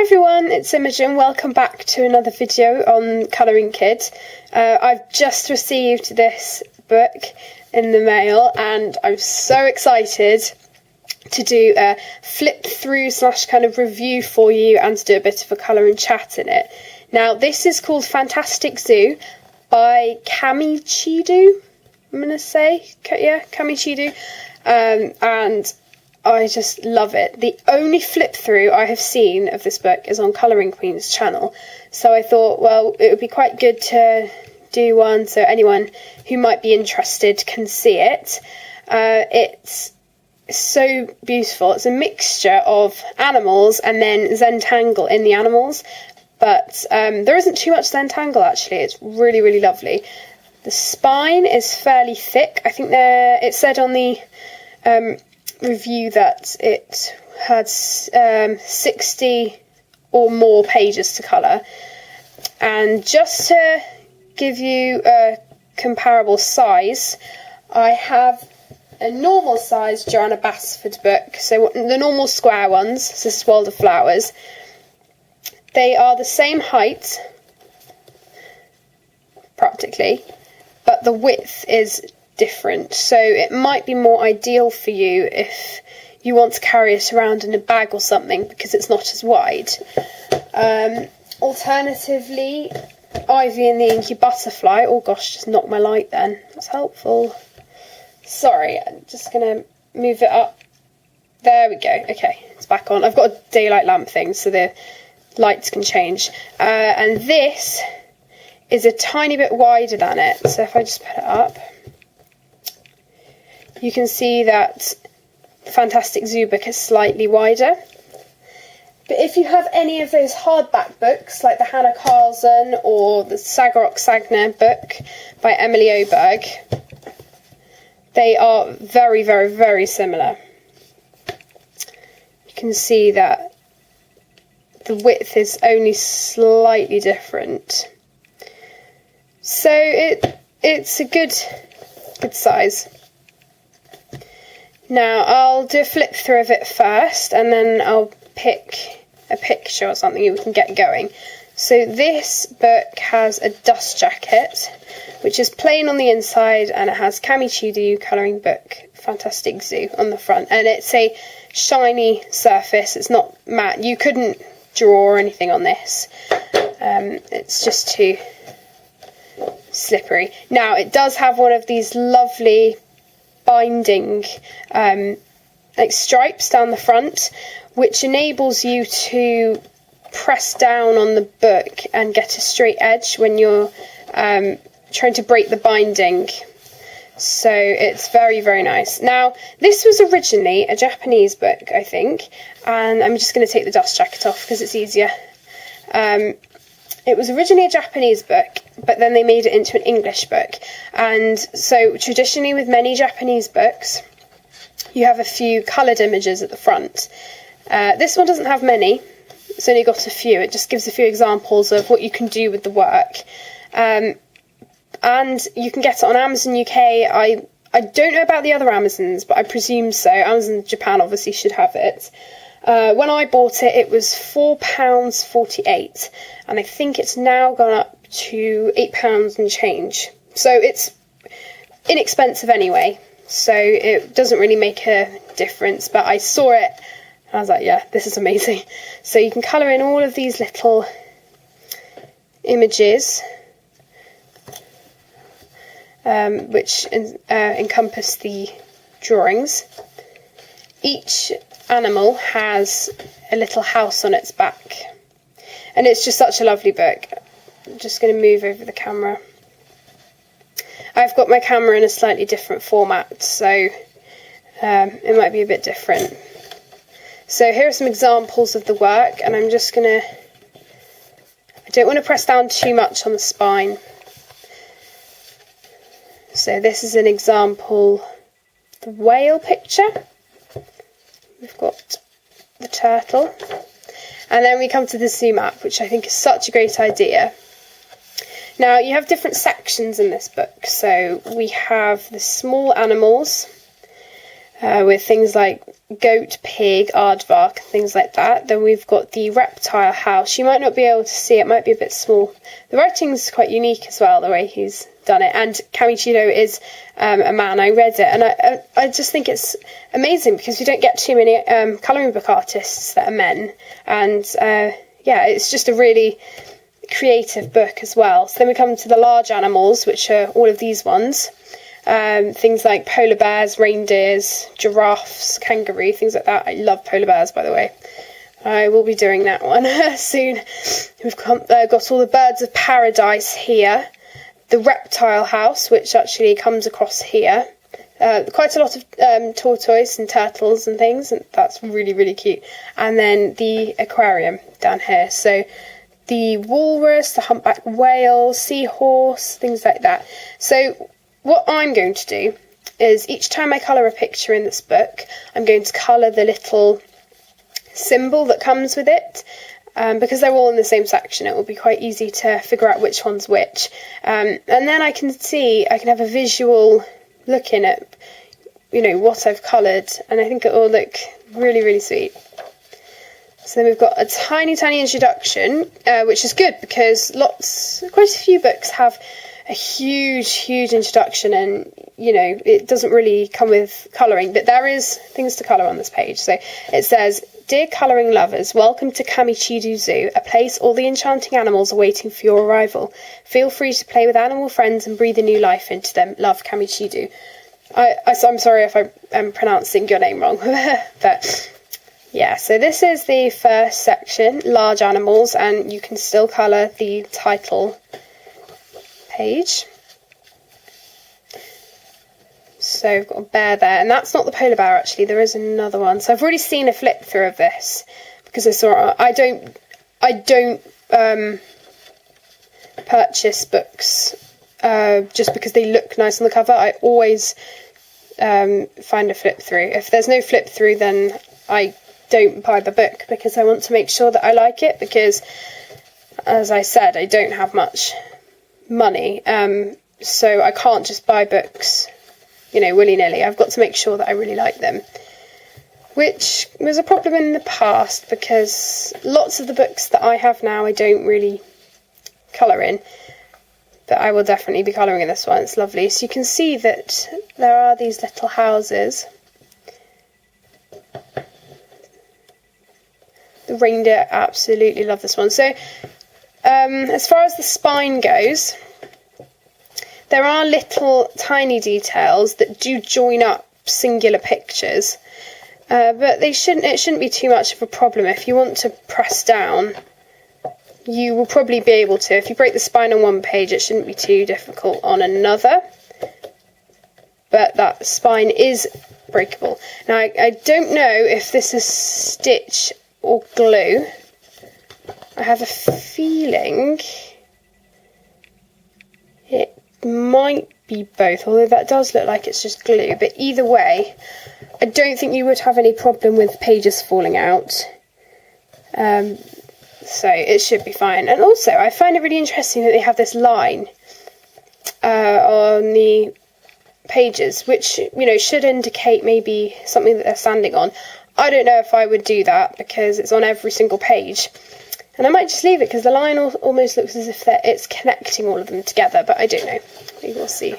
Hi everyone, it's Imogen. Welcome back to another video on Colouring Kid. I've just received this book in the mail and I'm so excited to do a flip through / kind of review for you and to do a bit of a colour and chat in it. Now this is called Fantastic Zoo by Kameichidou, I'm going to say, yeah, Kameichidou, and I just love it. The only flip through I have seen of this book is on Colouring Queen's channel, so I thought, well, it would be quite good to do one so anyone who might be interested can see it. It's so beautiful. It's a mixture of animals and then Zentangle in the animals, but there isn't too much Zentangle actually. It's really, really lovely. The spine is fairly thick. I think it said on the review that it had 60 or more pages to colour, and just to give you a comparable size, I have a normal size Joanna Basford book, so the normal square ones, so this is World of Flowers. They are the same height practically, but the width is different, so it might be more ideal for you if you want to carry it around in a bag or something because it's not as wide. Alternatively, Ivy and the Inky Butterfly, oh gosh, just knocked my light then, that's helpful. Sorry, I'm just going to move it up. There we go, okay, it's back on. I've got a daylight lamp thing so the lights can change. And this is a tiny bit wider than it, so if I just put it up, you can see that Fantastic Zoo book is slightly wider. But if you have any of those hardback books, like the Hannah Carlson or the Sagarok Sagna book by Emily Oberg, they are very, very, very similar. You can see that the width is only slightly different. So it's a good size. Now I'll do a flip through of it first and then I'll pick a picture or something and we can get going. So this book has a dust jacket which is plain on the inside and it has Kameichidou colouring book Fantastic Zoo on the front, and it's a shiny surface, it's not matte. You couldn't draw or anything on this, it's just too slippery. Now it does have one of these lovely binding like stripes down the front, which enables you to press down on the book and get a straight edge when you're trying to break the binding. So it's very, very nice. Now this was originally a Japanese book, I think, and I'm just going to take the dust jacket off because it's easier. It was originally a Japanese book, but then they made it into an English book. And so traditionally with many Japanese books, you have a few coloured images at the front. This one doesn't have many, it's only got a few. It just gives a few examples of what you can do with the work. And you can get it on Amazon UK. I don't know about the other Amazons, but I presume so. Amazon Japan obviously should have it. When I bought it, it was £4.48, and I think it's now gone up to £8 and change. So it's inexpensive anyway, so it doesn't really make a difference, but I saw it and I was like, yeah, this is amazing. So you can colour in all of these little images, which encompass the drawings. Each animal has a little house on its back, and it's just such a lovely book. I'm just going to move over the camera. I've got my camera in a slightly different format, so it might be a bit different. So here are some examples of the work, and I'm just going to, I don't want to press down too much on the spine. So this is an example, the whale picture. We've got the turtle, and then we come to the zoo map, which I think is such a great idea. Now you have different sections in this book, so we have the small animals with things like goat, pig, aardvark, things like that. Then we've got the reptile house. You might not be able to see it, might be a bit small. The writing's quite unique as well, the way he's done it. And Kameichidou is a man. I read it, and I just think it's amazing because we don't get too many colouring book artists that are men. And yeah, it's just a really creative book as well. So then we come to the large animals, which are all of these ones. Things like polar bears, reindeers, giraffes, kangaroo, things like that. I love polar bears, by the way. I will be doing that one soon. We've got all the birds of paradise here. The reptile house, which actually comes across here. Quite a lot of tortoise and turtles and things, and that's really, really cute. And then the aquarium down here. So the walrus, the humpback whale, seahorse, things like that. So what I'm going to do is each time I colour a picture in this book, I'm going to colour the little symbol that comes with it. Because they're all in the same section, it will be quite easy to figure out which one's which. And then I can have a visual look in at, what I've coloured, and I think it will look really, really sweet. So then we've got a tiny, tiny introduction, which is good because quite a few books have a huge, huge introduction, and it doesn't really come with colouring, but there is things to colour on this page. So it says, "Dear colouring lovers, welcome to Kameichidou Zoo, a place all the enchanting animals are waiting for your arrival. Feel free to play with animal friends and breathe a new life into them. Love, Kameichidou." I'm sorry if I'm pronouncing your name wrong, but yeah, so this is the first section, large animals, and you can still colour the title page. So we've got a bear there, and that's not the polar bear actually, there is another one. So I've already seen a flip through of this because I saw it. I don't purchase books just because they look nice on the cover. I always find a flip through. If there's no flip through, then I don't buy the book because I want to make sure that I like it, because as I said, I don't have much money, so I can't just buy books willy-nilly. I've got to make sure that I really like them, which was a problem in the past because lots of the books that I have now I don't really colour in, but I will definitely be colouring in this one. It's lovely. So you can see that there are these little houses. The reindeer, absolutely love this one. So as far as the spine goes, there are little tiny details that do join up singular pictures, but it shouldn't be too much of a problem. If you want to press down, you will probably be able to. If you break the spine on one page, it shouldn't be too difficult on another, but that spine is breakable. Now I don't know if this is stitch or glue. I have a feeling it might be both, although that does look like it's just glue. But either way, I don't think you would have any problem with pages falling out. So it should be fine. And also, I find it really interesting that they have this line on the pages, which, should indicate maybe something that they're standing on. I don't know if I would do that because it's on every single page. And I might just leave it because the line almost looks as if it's connecting all of them together, but I don't know. We will see.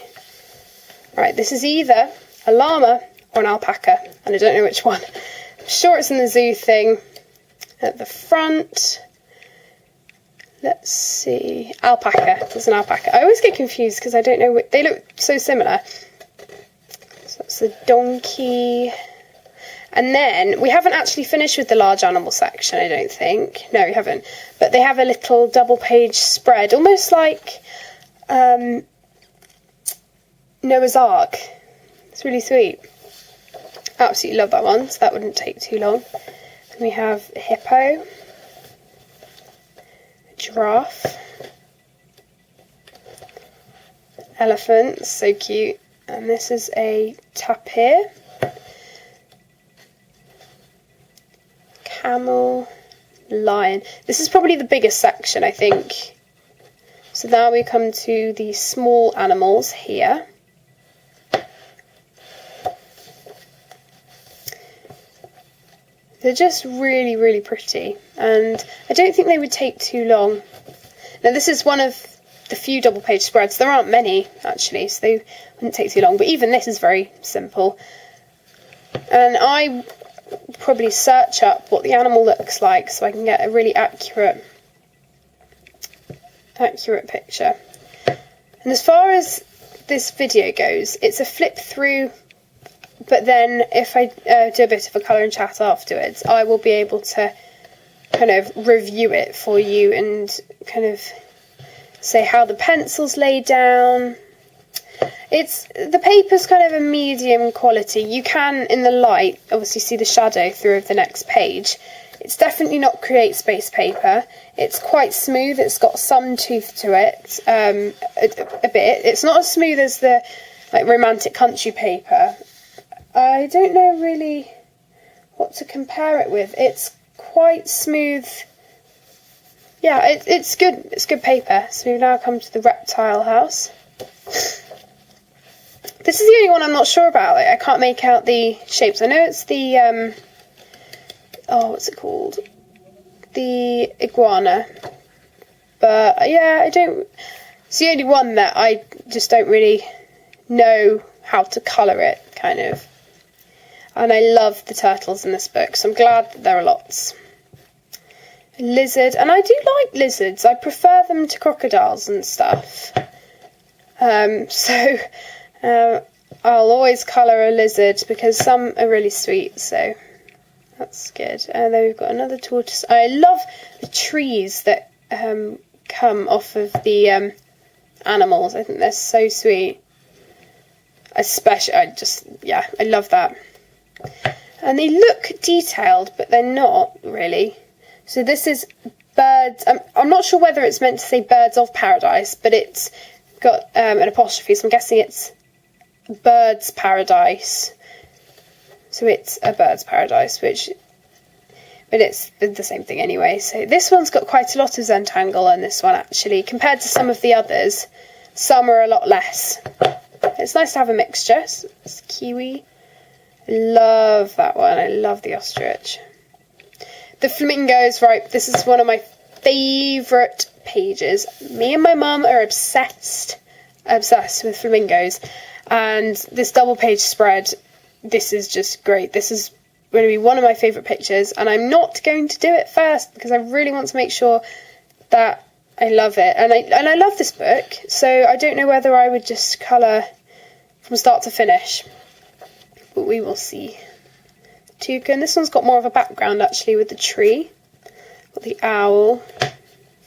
Right, this is either a llama or an alpaca, and I don't know which one. I'm sure it's in the zoo thing. At the front, let's see, alpaca. There's an alpaca. I always get confused because I don't know. They look so similar. So that's the donkey. And then, we haven't actually finished with the large animal section, I don't think. No, we haven't. But they have a little double-page spread, almost like Noah's Ark. It's really sweet. Absolutely love that one, so that wouldn't take too long. And we have a hippo, a giraffe, elephant, so cute. And this is a tapir. Camel, lion. This is probably the biggest section, I think. So now we come to the small animals here. They're just really, really pretty, and I don't think they would take too long. Now this is one of the few double page spreads. There aren't many actually, so they wouldn't take too long, but even this is very simple. And I probably search up what the animal looks like so I can get a really accurate picture. And as far as this video goes, it's a flip through, but then if I do a bit of a colour and chat afterwards, I will be able to kind of review it for you and kind of say how the pencils lay down. The paper's kind of a medium quality. You can, in the light, obviously see the shadow through of the next page. It's definitely not Create Space paper. It's quite smooth. It's got some tooth to it, a bit. It's not as smooth as the romantic country paper. I don't know really what to compare it with. It's quite smooth. Yeah, it's good. It's good paper. So we've now come to the reptile house. This is the only one I'm not sure about. I can't make out the shapes. I know it's the what's it called? The iguana. But yeah, it's the only one that I just don't really know how to colour it, kind of. And I love the turtles in this book, so I'm glad that there are lots. A lizard, and I do like lizards. I prefer them to crocodiles and stuff. I'll always colour a lizard because some are really sweet, so that's good. And then we've got another tortoise. I love the trees that come off of the animals. I think they're so sweet. Especially, I love that. And they look detailed, but they're not really. So this is birds. I'm not sure whether it's meant to say birds of paradise, but it's got an apostrophe, so I'm guessing it's bird's paradise. So it's a bird's paradise, but it's the same thing anyway. So this one's got quite a lot of Zentangle in this one, actually, compared to some of the others. Some are a lot less. It's nice to have a mixture. It's kiwi. Love that one. I love the ostrich. The flamingos, right, this is one of my favourite pages. Me and my mum are obsessed with flamingos. And this double page spread, this is just great. This is going to be one of my favourite pictures. And I'm not going to do it first because I really want to make sure that I love it. And I love this book. So I don't know whether I would just colour from start to finish. But we will see. Toucan. This one's got more of a background actually with the tree. Got the owl.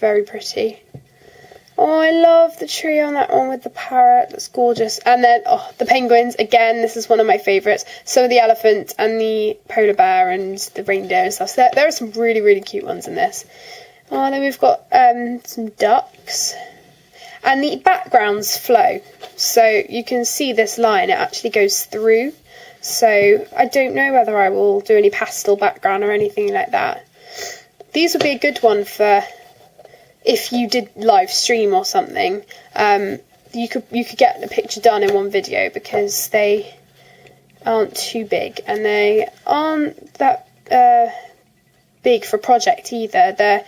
Very pretty. Oh, I love the tree on that one with the parrot. That's gorgeous. And then, the penguins. Again, this is one of my favourites. So the elephant and the polar bear and the reindeer and stuff. So there are some really, really cute ones in this. Oh, then we've got some ducks. And the backgrounds flow. So you can see this line. It actually goes through. So I don't know whether I will do any pastel background or anything like that. These would be a good one for if you did live stream or something. You could get a picture done in one video because they aren't too big and they aren't that big for a project either.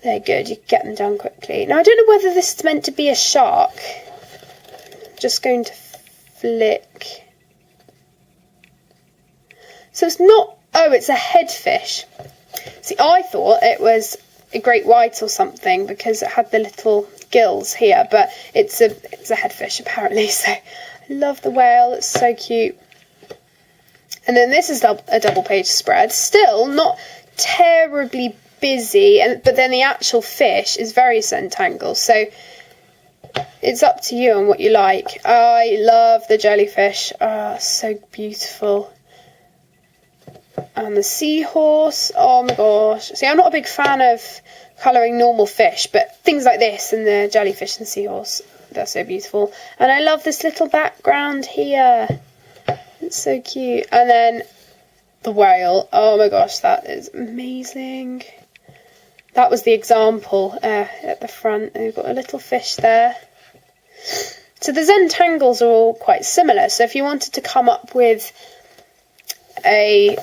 They're good. You can get them done quickly. Now I don't know whether this is meant to be a shark. I'm just going to flick. So it's not, it's a headfish. See, I thought it was a great white or something because it had the little gills here, but it's a headfish apparently. So I love the whale, it's so cute. And then this is a double page spread, still not terribly busy, but then the actual fish is very Zentangle, so it's up to you on what you like. I love the jellyfish, so beautiful. And the seahorse, oh my gosh. See, I'm not a big fan of colouring normal fish, but things like this and the jellyfish and the seahorse, they're so beautiful. And I love this little background here. It's so cute. And then the whale, oh my gosh, that is amazing. That was the example at the front. And we've got a little fish there. So the Zentangles are all quite similar. So if you wanted to come up with a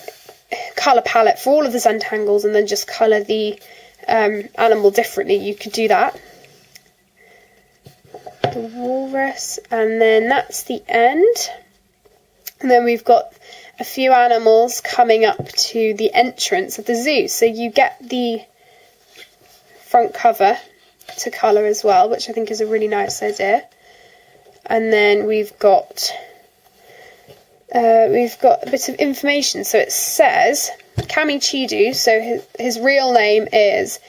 colour palette for all of the Zentangles and then just colour the animal differently, you could do that. The walrus, and then that's the end. And then we've got a few animals coming up to the entrance of the zoo. So you get the front cover to colour as well, which I think is a really nice idea. And then we've got a bit of information. So it says Kameichidou, so his real name is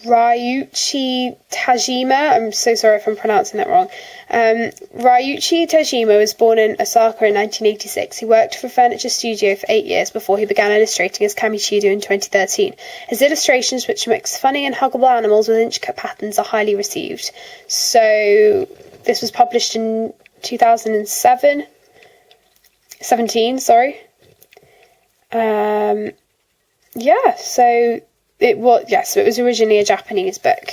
Ryuichi Tajima. I'm so sorry if I'm pronouncing that wrong. Ryuichi Tajima was born in Osaka in 1986. He worked for a furniture studio for 8 years before he began illustrating as Kameichidou in 2013. His illustrations, which mix funny and huggable animals with intricate patterns, are highly received. So this was published in 2017, sorry. Yeah, so it was originally a Japanese book.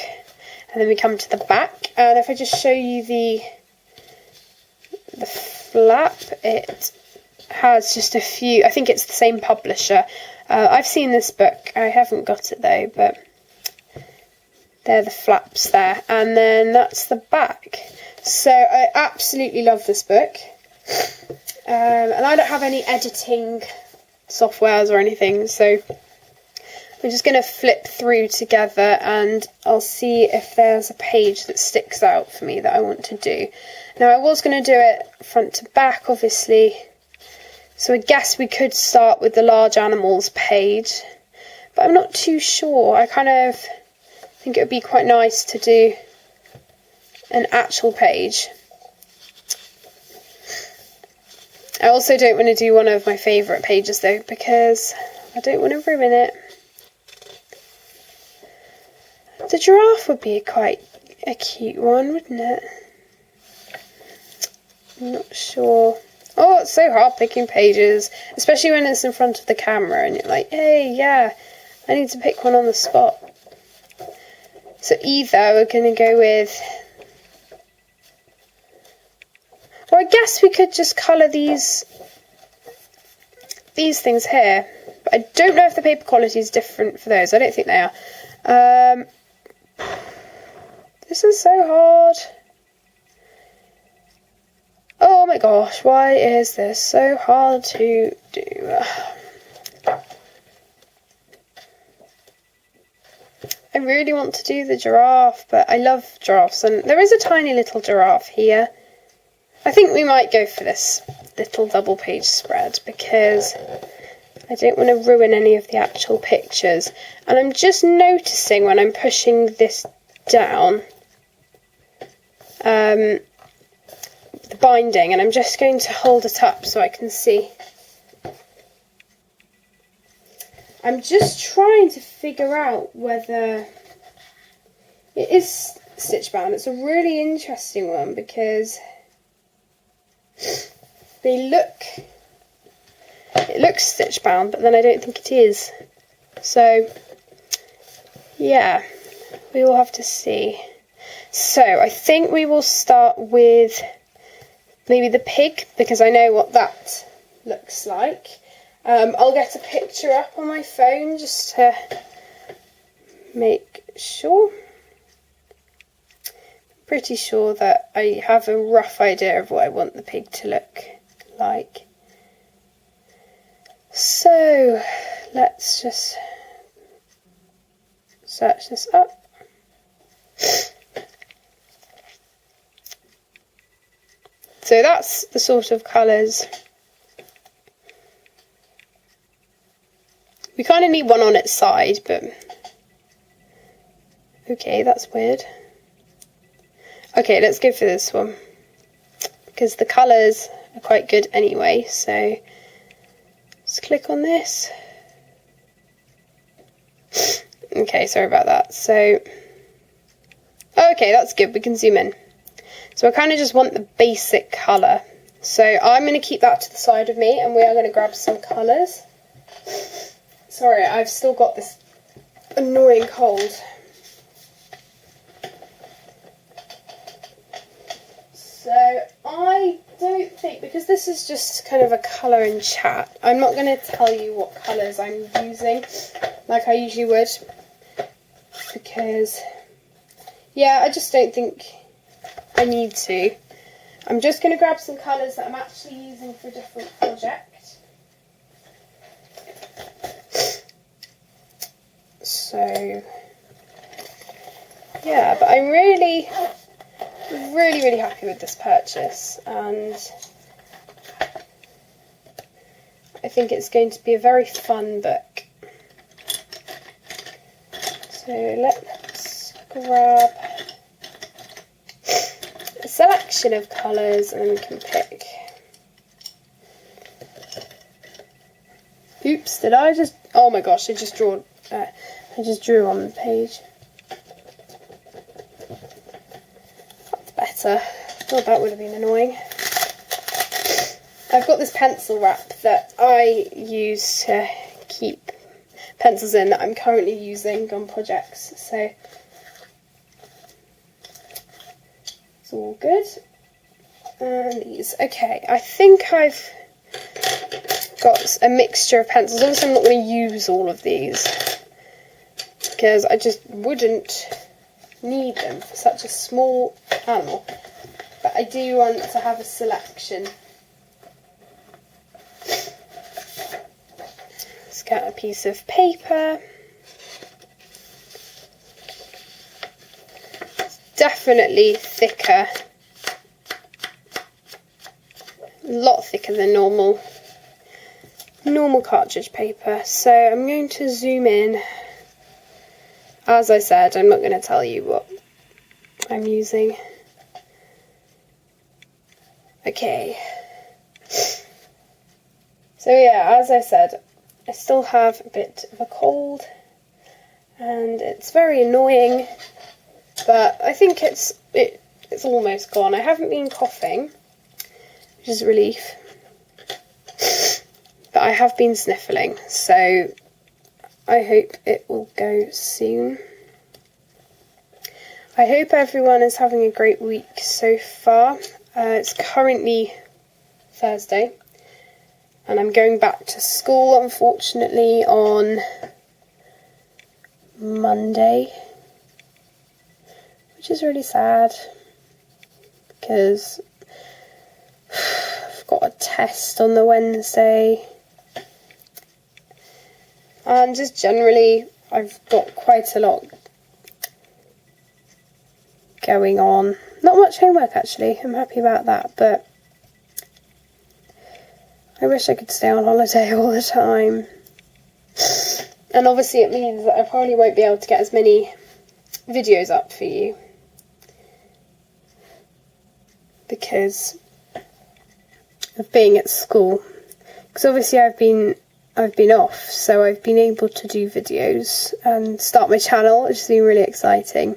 And then we come to the back, and if I just show you the flap, it has just a few, I think it's the same publisher. I've seen this book, I haven't got it though, but they're the flaps there. And then that's the back. So I absolutely love this book. And I don't have any editing softwares or anything, so I'm just going to flip through together and I'll see if there's a page that sticks out for me that I want to do. Now I was going to do it front to back, obviously, so I guess we could start with the large animals page, but I'm not too sure. I kind of think it would be quite nice to do an actual page. I also don't want to do one of my favourite pages though, because I don't want to ruin it. The giraffe would be quite a cute one, wouldn't it? I'm not sure. Oh, it's so hard picking pages, especially when it's in front of the camera and you're like, hey, yeah, I need to pick one on the spot. So either we're going to go with, or I guess we could just colour these things here. But I don't know if the paper quality is different for those. I don't think they are. This is so hard. Oh my gosh, why is this so hard to do? I really want to do the giraffe, but I love giraffes, and there is a tiny little giraffe here. I think we might go for this little double page spread because I don't want to ruin any of the actual pictures. And I'm just noticing when I'm pushing this down, the binding, and I'm just going to hold it up so I can see. I'm just trying to figure out whether it is stitch bound. It's a really interesting one because it looks stitch bound, but then I don't think it is. So yeah, we will have to see. So I think we will start with maybe the pig, because I know what that looks like. I'll get a picture up on my phone just to make sure. Pretty sure that I have a rough idea of what I want the pig to look like. So let's just search this up. So that's the sort of colours. We kind of need one on its side, but okay, that's weird. Okay, let's go for this one because the colours are quite good anyway. So let's click on this. Okay, sorry about that. So okay, that's good. We can zoom in. So I kind of just want the basic colour. So I'm going to keep that to the side of me and we are going to grab some colours. Sorry, I've still got this annoying cold. So I don't think, because this is just kind of a colouring chat, I'm not going to tell you what colours I'm using like I usually would, because, yeah, I just don't think I need to. I'm just going to grab some colours that I'm actually using for a different project. So, yeah, but I'm really happy with this purchase, and I think it's going to be a very fun book. So let's grab a selection of colours and then we can pick. Oops, did I just, oh my gosh, I just drew on the page. Better. Thought that would have been annoying. I've got this pencil wrap that I use to keep pencils in that I'm currently using on projects, so it's all good. And these, okay, I think I've got a mixture of pencils. Obviously I'm not going to use all of these because I just wouldn't need them for such a small animal, but I do want to have a selection. Let's get a piece of paper. It's definitely thicker, a lot thicker than normal cartridge paper, so I'm going to zoom in. As I said, I'm not going to tell you what I'm using. Okay. So yeah, as I said, I still have a bit of a cold and it's very annoying, but I think it's almost gone. I haven't been coughing, which is a relief, but I have been sniffling, so I hope it will go soon. I hope everyone is having a great week so far. It's currently Thursday and I'm going back to school, unfortunately, on Monday, which is really sad because I've got a test on the Wednesday. And just generally, I've got quite a lot going on. Not much homework actually, I'm happy about that, but I wish I could stay on holiday all the time. And obviously it means that I probably won't be able to get as many videos up for you, because of being at school. Because obviously I've been off, so I've been able to do videos and start my channel, which has been really exciting.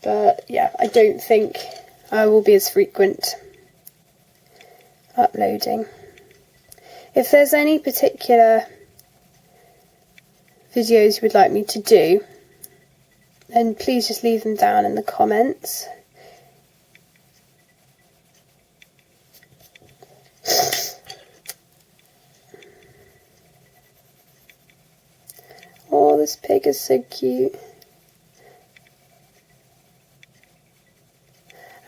But yeah, I don't think I will be as frequent uploading. If there's any particular videos you would like me to do, then please just leave them down in the comments. Oh, this pig is so cute.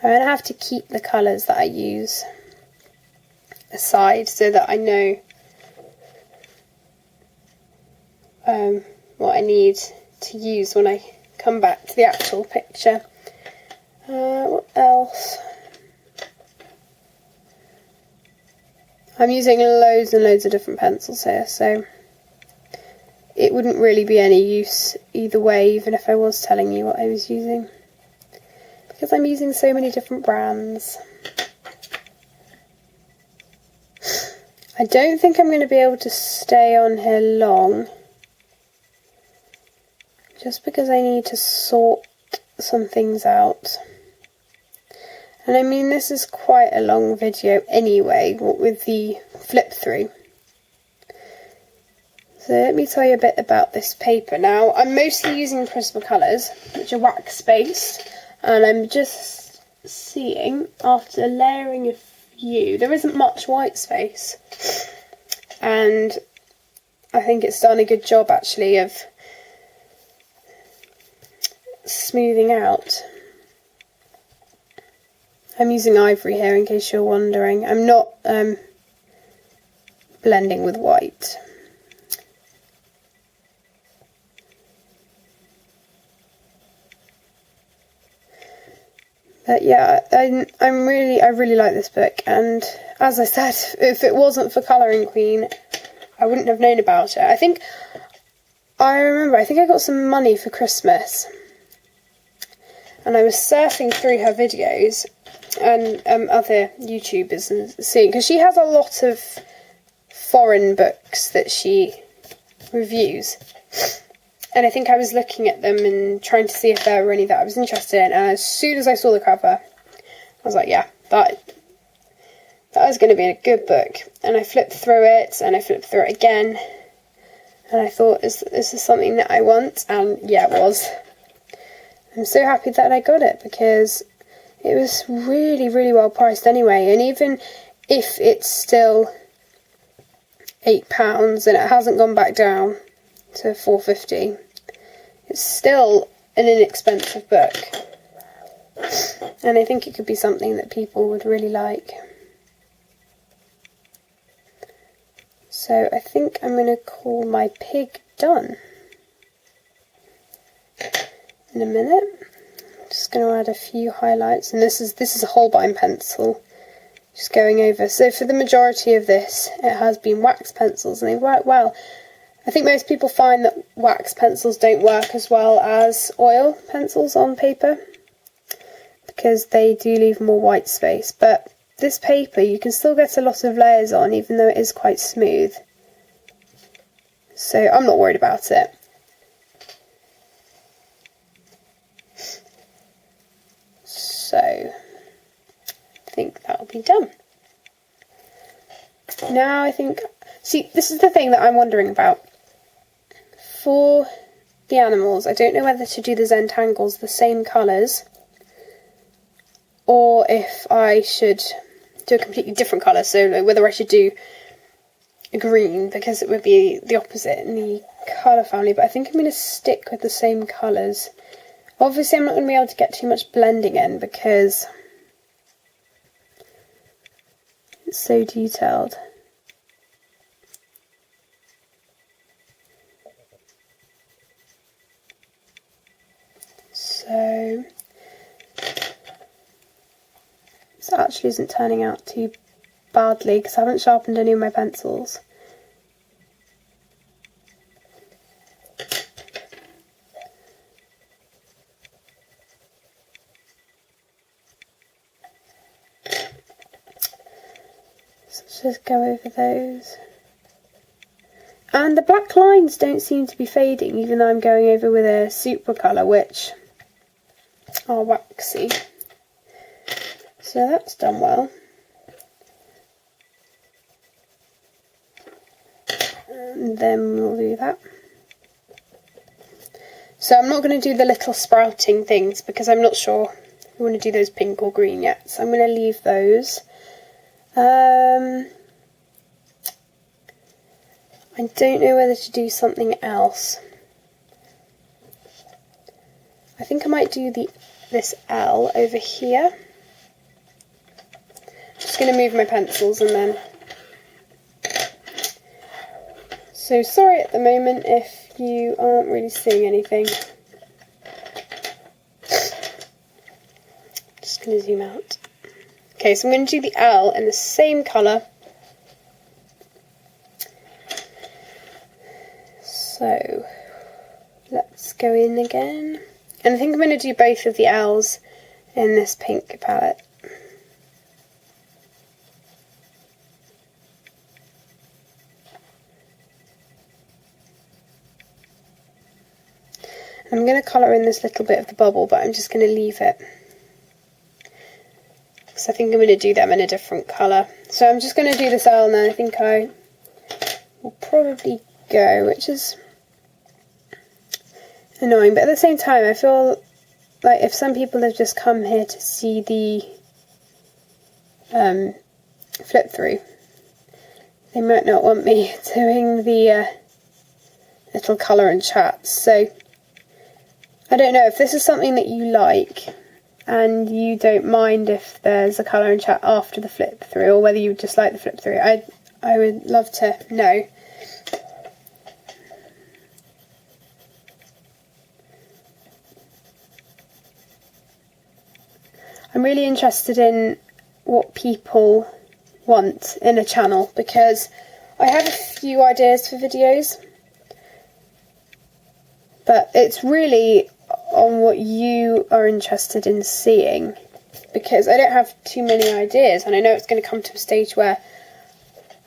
I'm going to have to keep the colours that I use aside so that I know what I need to use when I come back to the actual picture. What else? I'm using loads and loads of different pencils here, so it wouldn't really be any use either way, even if I was telling you what I was using, because I'm using so many different brands. I don't think I'm going to be able to stay on here long, just because I need to sort some things out. And I mean, this is quite a long video anyway, what with the flip through. So let me tell you a bit about this paper. Now, I'm mostly using Prisma colours, which are wax based, and I'm just seeing, after layering a few, there isn't much white space, and I think it's done a good job actually of smoothing out. I'm using ivory here in case you're wondering. I'm not blending with white. But yeah, I really like this book, and as I said, if it wasn't for Colouring Queen, I wouldn't have known about it. I think I got some money for Christmas, and I was surfing through her videos and other YouTubers and seeing, because she has a lot of foreign books that she reviews. And I think I was looking at them and trying to see if there were any that I was interested in. And as soon as I saw the cover, I was like, yeah, that is going to be a good book. And I flipped through it, and I flipped through it again. And I thought, is this something that I want? And yeah, it was. I'm so happy that I got it, because it was really well priced anyway. And even if it's still £8 and it hasn't gone back down to £4.50, it's still an inexpensive book, and I think it could be something that people would really like. So I think I'm going to call my pig done in a minute. I'm just going to add a few highlights, and this is a Holbein pencil, just going over. So for the majority of this, it has been wax pencils, and they work well. I think most people find that wax pencils don't work as well as oil pencils on paper, because they do leave more white space. But this paper, you can still get a lot of layers on, even though it is quite smooth. So I'm not worried about it. So I think that'll be done. Now I think, see, this is the thing that I'm wondering about. For the animals, I don't know whether to do the Zentangles the same colours, or if I should do a completely different colour, so whether I should do a green, because it would be the opposite in the colour family, but I think I'm going to stick with the same colours. Obviously I'm not going to be able to get too much blending in, because it's so detailed. So this actually isn't turning out too badly, because I haven't sharpened any of my pencils. So let's just go over those. And the black lines don't seem to be fading, even though I'm going over with a super colour, which are waxy. So that's done well. And then we'll do that. So I'm not going to do the little sprouting things, because I'm not sure I want to do those pink or green yet. So I'm going to leave those. I don't know whether to do something else. I think I might do this L over here. Just going to move my pencils and then. So sorry at the moment if you aren't really seeing anything. Just going to zoom out. Okay, so I'm going to do the L in the same colour. So let's go in again. And I think I'm going to do both of the L's in this pink palette. I'm going to colour in this little bit of the bubble, but I'm just going to leave it, because I think I'm going to do them in a different colour. So I'm just going to do this L, and then I think I will probably go, which is annoying, but at the same time I feel like, if some people have just come here to see the flip through, they might not want me doing the little colour and chat. So I don't know if this is something that you like and you don't mind if there's a colour and chat after the flip through, or whether you just like the flip through. I would love to know. I'm really interested in what people want in a channel, because I have a few ideas for videos, but it's really on what you are interested in seeing, because I don't have too many ideas, and I know it's going to come to a stage where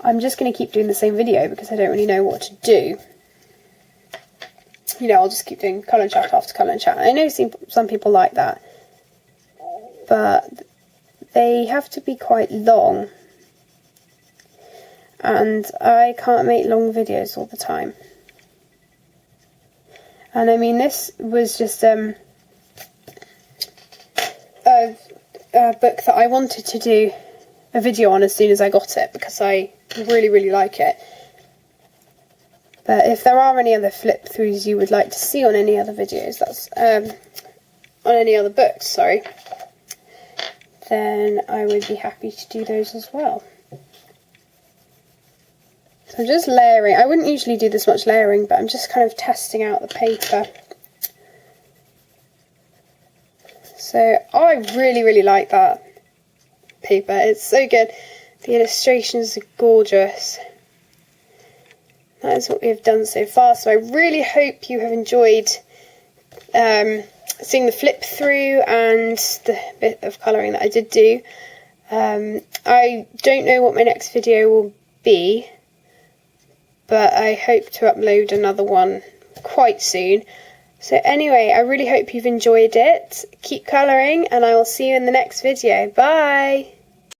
I'm just going to keep doing the same video because I don't really know what to do. You know, I'll just keep doing colour and chat after colour and chat. I know some people like that, but they have to be quite long, and I can't make long videos all the time. And I mean, this was just a book that I wanted to do a video on as soon as I got it, because I really, really like it. But if there are any other flip throughs you would like to see on any other videos, that's on any other books, sorry, then I would be happy to do those as well. So I'm just layering. I wouldn't usually do this much layering, but I'm just kind of testing out the paper. So I really, really like that paper. It's so good. The illustrations are gorgeous. That is what we have done so far. So I really hope you have enjoyed seeing the flip through and the bit of colouring that I did do. I don't know what my next video will be, but I hope to upload another one quite soon. So anyway, I really hope you've enjoyed it. Keep colouring, and I will see you in the next video. Bye!